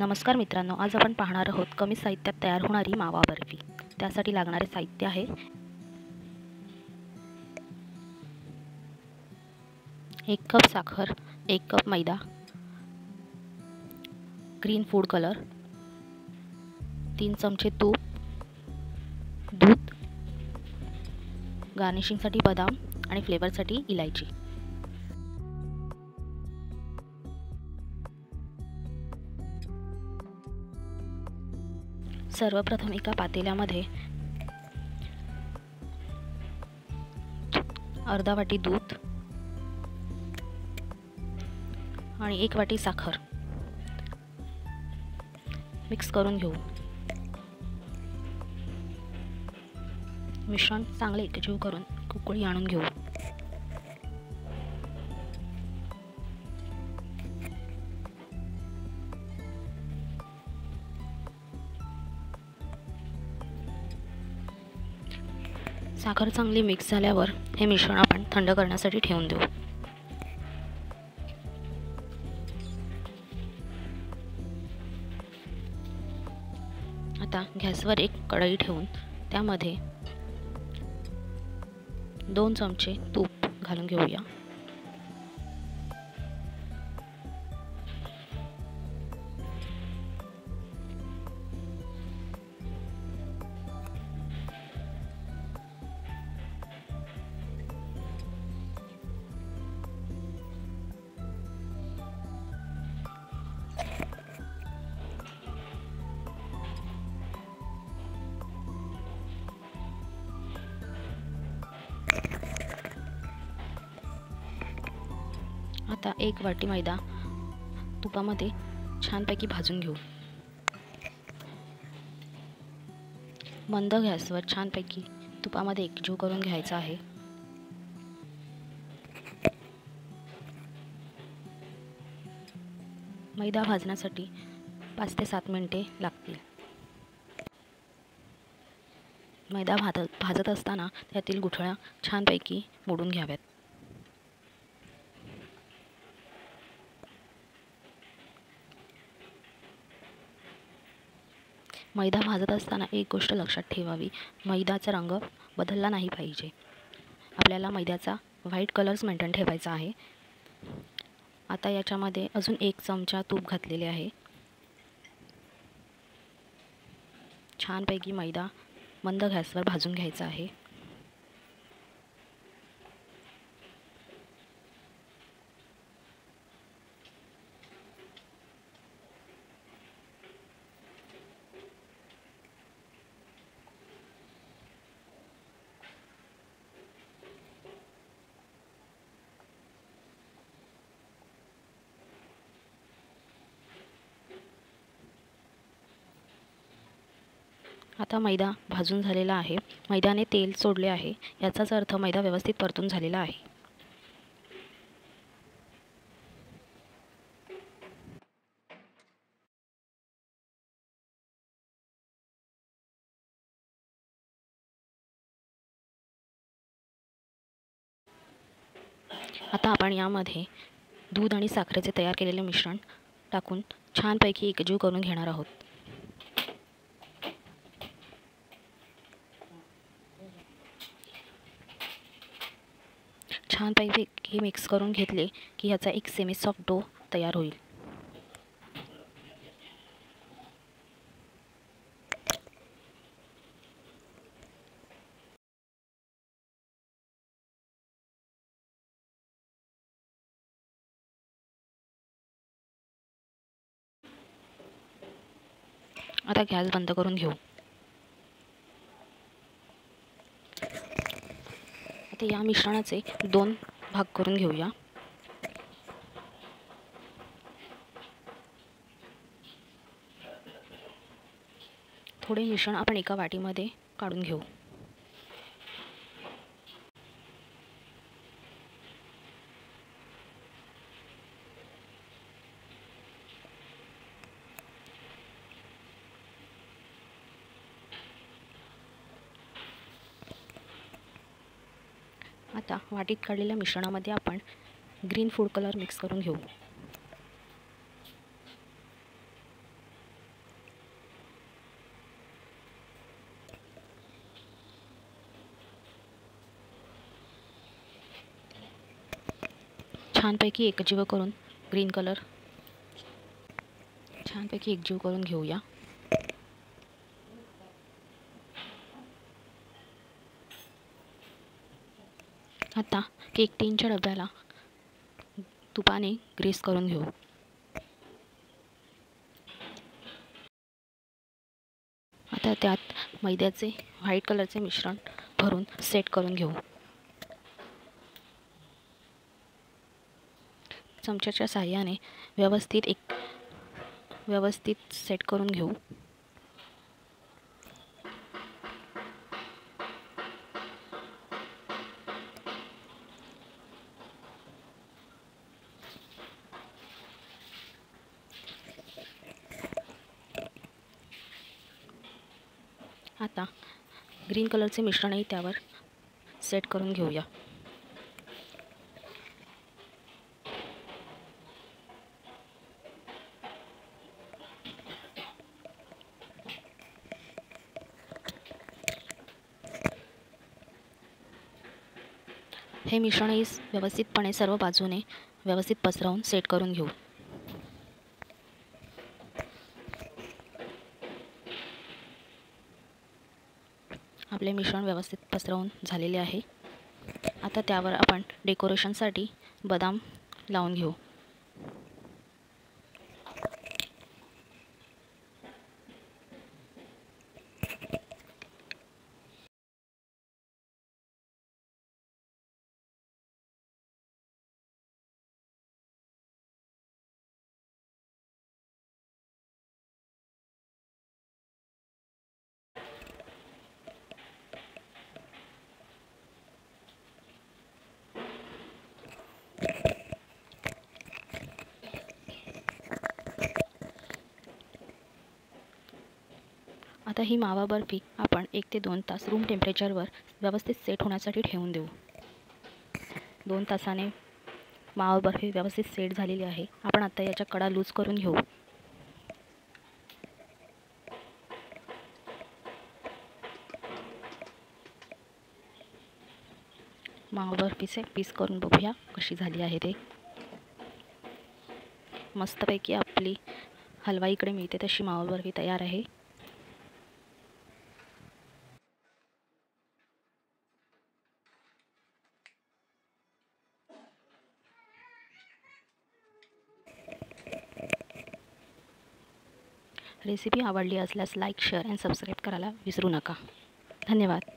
नमस्कार मित्रांनो, आज आपण पाहणार आहोत कमी साहित्यात तयार होणारी मावा बर्फी। त्यासाठी लागणारे साहित्य आहे 1 कप साखर, 1 कप मैदा, ग्रीन फूड कलर, 3 चमचे तूप, दूध, गार्निशिंगसाठी बदाम आणि फ्लेवरसाठी इलायची। सर्वप्रथम एका पातेल्यामध्ये अर्धा वाटी दूध आणि 1 वाटी साखर मिक्स करून घेऊ। मिश्रण चांगले एकजीव करून उकळी आणून घेऊ। साखर चांगली मिक्स झाल्यावर हे मिश्रण आपण थंड करण्यासाठी ठेवून देऊ। आता गॅसवर एक कढई ठेवून त्यामध्ये 2 चमचे तूप घालून घेऊया। आता 1 वाटी मैदा तुपामध्ये छानपैकी भाजून घेऊ। मंद गॅसवर छानपैकी तुपामध्ये एकजीव करून घ्यायचा आहे। मैदा भाजण्यासाठी 5 ते 7 मिनिटे लागतील। मैदा भाजत असताना त्यातील गुठळ्या छानपैकी मोडून घ्याव्यात। मैदा भाजत असताना एक गोष्ट लक्षात ठेवावी, मैद्याचा रंग बदलला नाही पाहिजे। आपल्याला मैद्याचा व्हाईट कलर्स मेंटेन ठेवायचा आहे। आता याच्यामध्ये अजून 1 चमचा तूप घातलेले आहे। छानपैकी मैदा मंद गॅसवर भाजून घ्यायचा आहे। आता मैदा भाजून झालेला आहे। मैद्याने तेल सोडले आहे, याचाच अर्थ मैदा व्यवस्थित परतून झालेला आहे। आता आपण यामध्ये दूध आणि साखरेचे तयार केलेले मिश्रण टाकून छानपैकी एकजीव करून घेणार आहोत। छानपैकी मिक्स करून घेतले की याचा एक सेमी सॉफ्ट डो तयार होईल। आता गॅस बंद करून घेऊ। आता या मिश्रणाचे 2 भाग करून घेऊया। थोडे मिश्रण आपण एका वाटीमध्ये काढून घेऊ। आता वाटीत काढलेल्या मिश्रणामध्ये आपण ग्रीन फूड कलर मिक्स करून घेऊ। छानपैकी एकजीव करून ग्रीन कलर छानपैकी एकजीव करून घेऊया. आता केक टीनच्या डब्याला तुपाने ग्रीस करून घेऊ. आता त्यात मैद्याचे व्हाईट कलरचे मिश्रण भरून सेट करून घेऊ. चमच्याच्या साहाय्याने व्यवस्थित सेट करून घेऊ. आता ग्रीन कलरचे मिश्रणही त्यावर सेट करून घेऊया. हे मिश्रणही व्यवस्थितपणे सर्व बाजूने व्यवस्थित पसरवून सेट करून घेऊ. आपले मिश्रण व्यवस्थित पसरवून झालेले आहे. आता त्यावर आपण डेकोरेशनसाठी बदाम लावून घेऊ. आता ही मावा बर्फी आपण 1 ते 2 तास रूम टेम्परेचरवर व्यवस्थित सेट होण्यासाठी ठेवून देऊ. 2 तासाने मावा बर्फी व्यवस्थित सेट झालेली आहे. आपण आता याच्या कडा लूज करून घेऊ. मावा बर्फीचे पीस करून बघूया कशी झाली आहे ते. मस्तपैकी आपली हलवाईकडे मिळते तशी मावा बर्फी तयार आहे. रेसिपी आवडली असल्यास लाईक, शेअर आणि सबस्क्राईब करायला विसरू नका. धन्यवाद.